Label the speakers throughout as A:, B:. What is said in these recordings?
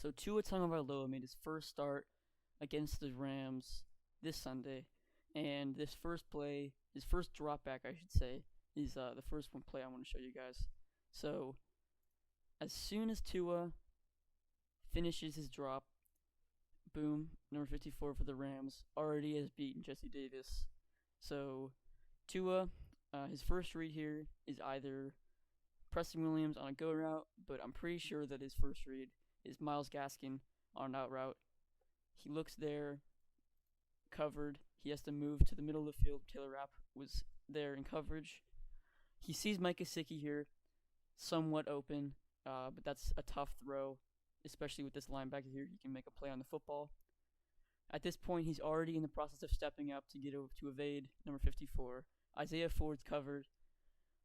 A: So Tua Tagovailoa made his first start against the Rams this Sunday, and this first play, his first drop back, I should say, is the first one play I want to show you guys. So as soon as Tua finishes his drop, boom, number 54 for the Rams already has beaten Jesse Davis. So Tua, his first read here is either Preston Williams on a go route, but I'm pretty sure that his first read is Myles Gaskin on an out route. He looks there, covered. He has to move to the middle of the field. Taylor Rapp was there in coverage. He sees Mike Gesicki here, somewhat open, but that's a tough throw, especially with this linebacker here. He can make a play on the football. At this point, he's already in the process of stepping up to get over to evade number 54. Isaiah Ford's covered,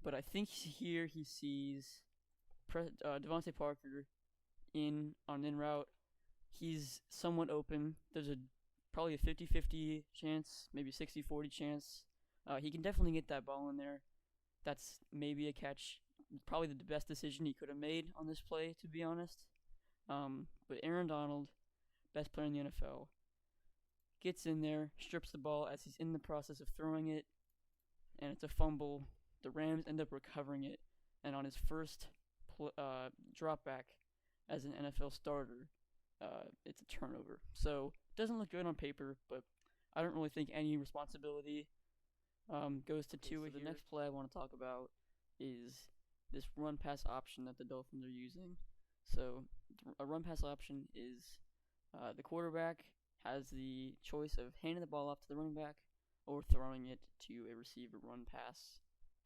A: but I think here he sees Devontae Parker on an in route. He's somewhat open. There's probably a 50-50 chance, maybe 60-40 chance. He can definitely get that ball in there. That's maybe a catch. Probably the best decision he could have made on this play, to be honest. But Aaron Donald, best player in the NFL, gets in there, strips the ball as he's in the process of throwing it, and it's a fumble. The Rams end up recovering it, and on his first drop back as an NFL starter, it's a turnover. So it doesn't look good on paper, but I don't really think any responsibility goes to Tua. The next play I want to talk about is this run-pass option that the Dolphins are using. So a run-pass option is the quarterback has the choice of handing the ball off to the running back or throwing it to a receiver run pass.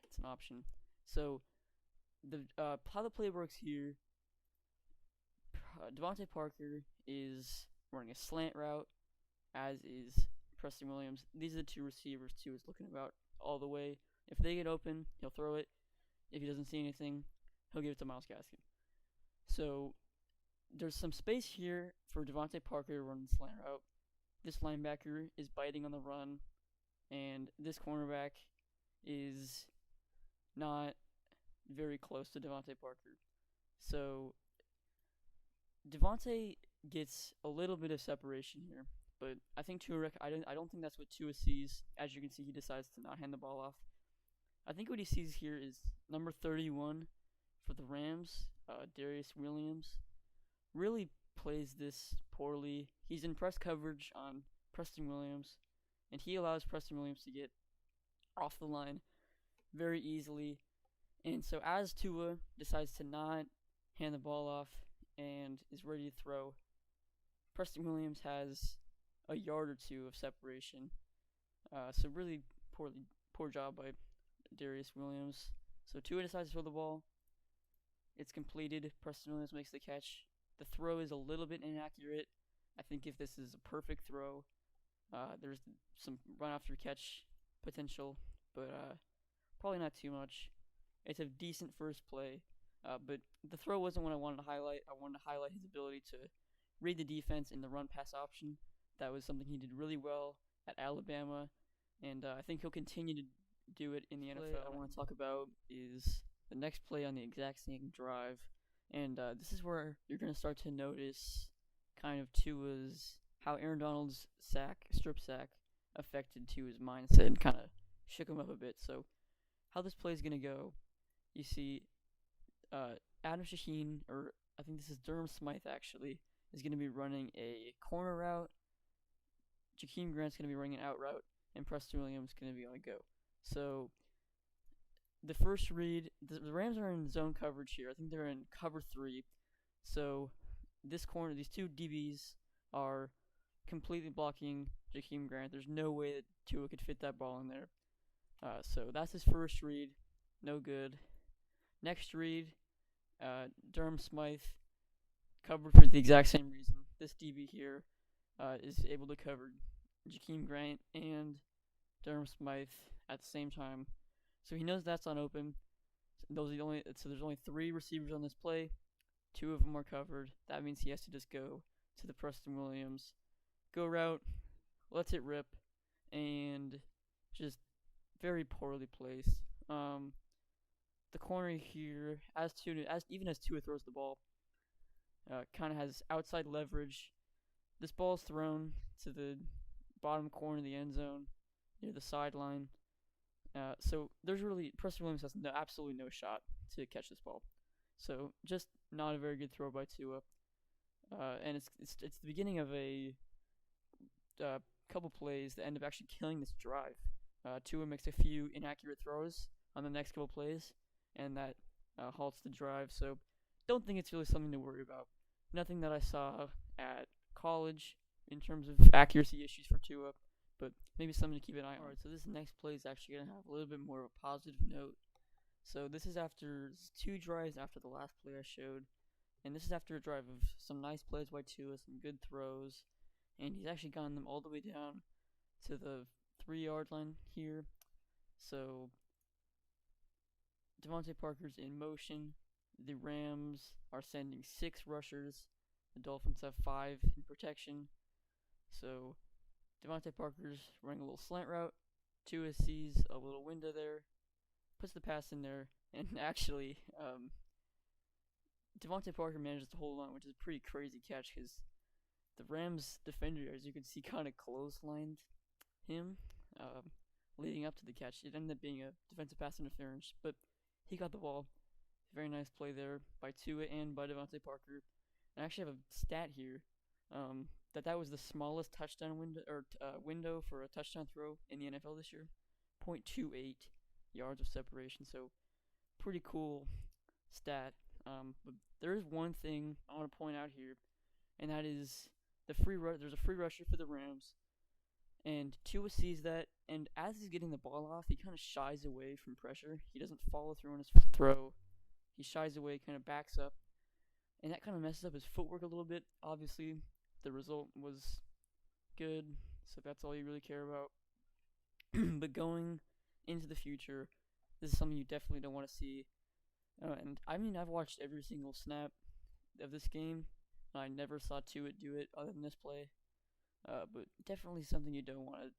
A: It's an option. So how the play works here, Devontae Parker is running a slant route, as is Preston Williams. These are the two receivers Tua is looking about all the way. If they get open, he'll throw it. If he doesn't see anything, he'll give it to Myles Gaskin. So there's some space here for Devontae Parker to run the slant route. This linebacker is biting on the run, and this cornerback is not very close to Devontae Parker. So Devontae gets a little bit of separation here, but I think I don't think that's what Tua sees. As you can see, he decides to not hand the ball off. I think what he sees here is number 31 for the Rams, Darius Williams, really plays this poorly. He's in press coverage on Preston Williams, and he allows Preston Williams to get off the line very easily. And so as Tua decides to not hand the ball off and is ready to throw, Preston Williams has a yard or two of separation. So really poor job by Darius Williams. So Tua decides to throw the ball. It's completed. Preston Williams makes the catch. The throw is a little bit inaccurate. I think if this is a perfect throw, there's some run after catch potential, but probably not too much. It's a decent first play, but the throw wasn't what I wanted to highlight. I wanted to highlight his ability to read the defense in the run-pass option. That was something he did really well at Alabama, and I think he'll continue to do it in the NFL. Play I want to talk about is the next play on the exact same drive, and this is where you're going to start to notice kind of how Aaron Donald's strip sack affected Tua's mindset and kind of shook him up a bit. So how this play is going to go, you see Adam Shaheen, or I think this is Durham Smythe actually, is going to be running a corner route. Jakeem Grant's going to be running an out route, and Preston Williams is going to be on a go. So the first read, the Rams are in zone coverage here. I think they're in cover 3. So these two DBs are completely blocking Jakeem Grant. There's no way that Tua could fit that ball in there. So that's his first read. No good. Next read, Durham Smythe covered for the exact same reason. This DB here is able to cover Jakeem Grant and Durham Smythe at the same time. So he knows that's not open. So there's only 3 receivers on this play. 2 of them are covered. That means he has to just go to the Preston Williams go route, lets it rip, and just very poorly placed. The corner here, even as Tua throws the ball, kind of has outside leverage. This ball is thrown to the bottom corner of the end zone near the sideline. So there's really Preston Williams has absolutely no shot to catch this ball. So just not a very good throw by Tua. And it's the beginning of a couple plays that end up actually killing this drive. Tua makes a few inaccurate throws on the next couple plays, and that halts the drive. So don't think it's really something to worry about. Nothing that I saw at college in terms of accuracy issues for Tua, but maybe something to keep an eye on. Alright, so this next play is actually going to have a little bit more of a positive note. So this is after 2 drives after the last play I showed, and this is after a drive of some nice plays by Tua, some good throws, and he's actually gotten them all the way down to the 3-yard line here. So Devontae Parker's in motion. The Rams are sending 6 rushers. The Dolphins have 5 in protection. So Devontae Parker's running a little slant route. Tua sees a little window there, puts the pass in there, and actually Devontae Parker manages to hold on, which is a pretty crazy catch because the Rams defender, as you can see, kind of clotheslined him leading up to the catch. It ended up being a defensive pass interference, but he got the ball. Very nice play there by Tua and by Devontae Parker. I actually have a stat here that was the smallest touchdown window for a touchdown throw in the NFL this year, 0.28 yards of separation. So pretty cool stat. But there is one thing I want to point out here, and that is there's a free rusher for the Rams, and Tua sees that, and as he's getting the ball off, he kind of shies away from pressure. He doesn't follow through on his throw. He shies away, kind of backs up, and that kind of messes up his footwork a little bit. Obviously, the result was good, so that's all you really care about. But going into the future, this is something you definitely don't want to see. And I mean, I've watched every single snap of this game, and I never saw Tua do it other than this play. But definitely something you don't want to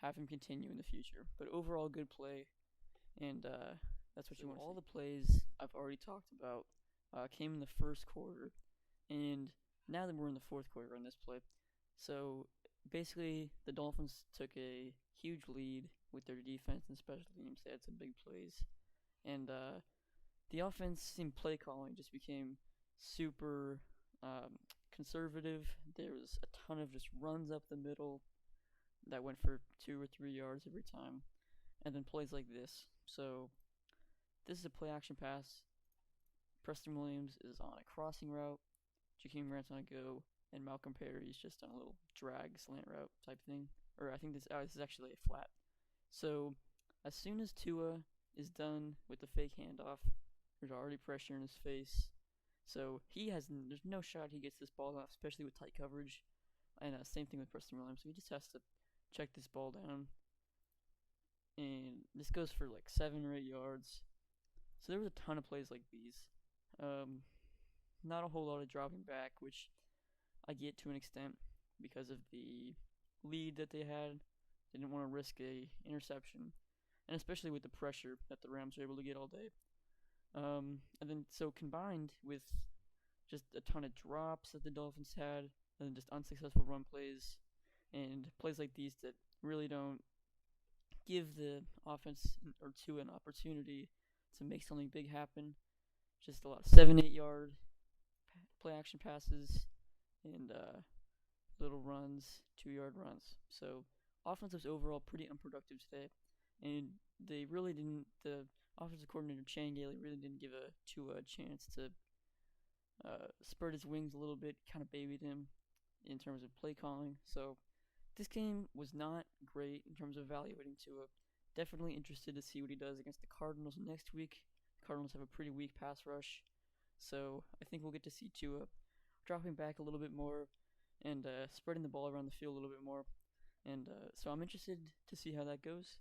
A: have him continue in the future. But overall, good play, and that's what you want to see. All the plays I've already talked about came in the first quarter, and now that we're in the fourth quarter on this play, so basically the Dolphins took a huge lead with their defense and special teams. They had some big plays, and the offense and play calling just became super conservative. There was a ton of just runs up the middle that went for 2 or 3 yards every time, and then plays like this. So this is a play action pass. Preston Williams is on a crossing route. Jakeem Grant's on a go, and Malcolm Perry's just on a little drag slant route type thing. Or I think this is actually a flat. So as soon as Tua is done with the fake handoff, there's already pressure in his face. So there's no shot he gets this ball off, especially with tight coverage. And same thing with Preston Williams. So he just has to check this ball down. And this goes for like 7 or 8 yards. So there was a ton of plays like these. Not a whole lot of dropping back, which I get to an extent because of the lead that they had. They didn't want to risk a interception, and especially with the pressure that the Rams were able to get all day. And then so combined with just a ton of drops that the Dolphins had, and then just unsuccessful run plays, and plays like these that really don't give the offense or two an opportunity to make something big happen. Just a lot of 7-8 yard play action passes and little runs, 2-yard runs. So offense was overall pretty unproductive today, and they really didn't. The offensive coordinator Chan Gailey really didn't give Tua a chance to spread his wings a little bit, kind of babied him in terms of play calling. So this game was not great in terms of evaluating Tua. Definitely interested to see what he does against the Cardinals next week. The Cardinals have a pretty weak pass rush, so I think we'll get to see Tua dropping back a little bit more and spreading the ball around the field a little bit more. And so I'm interested to see how that goes.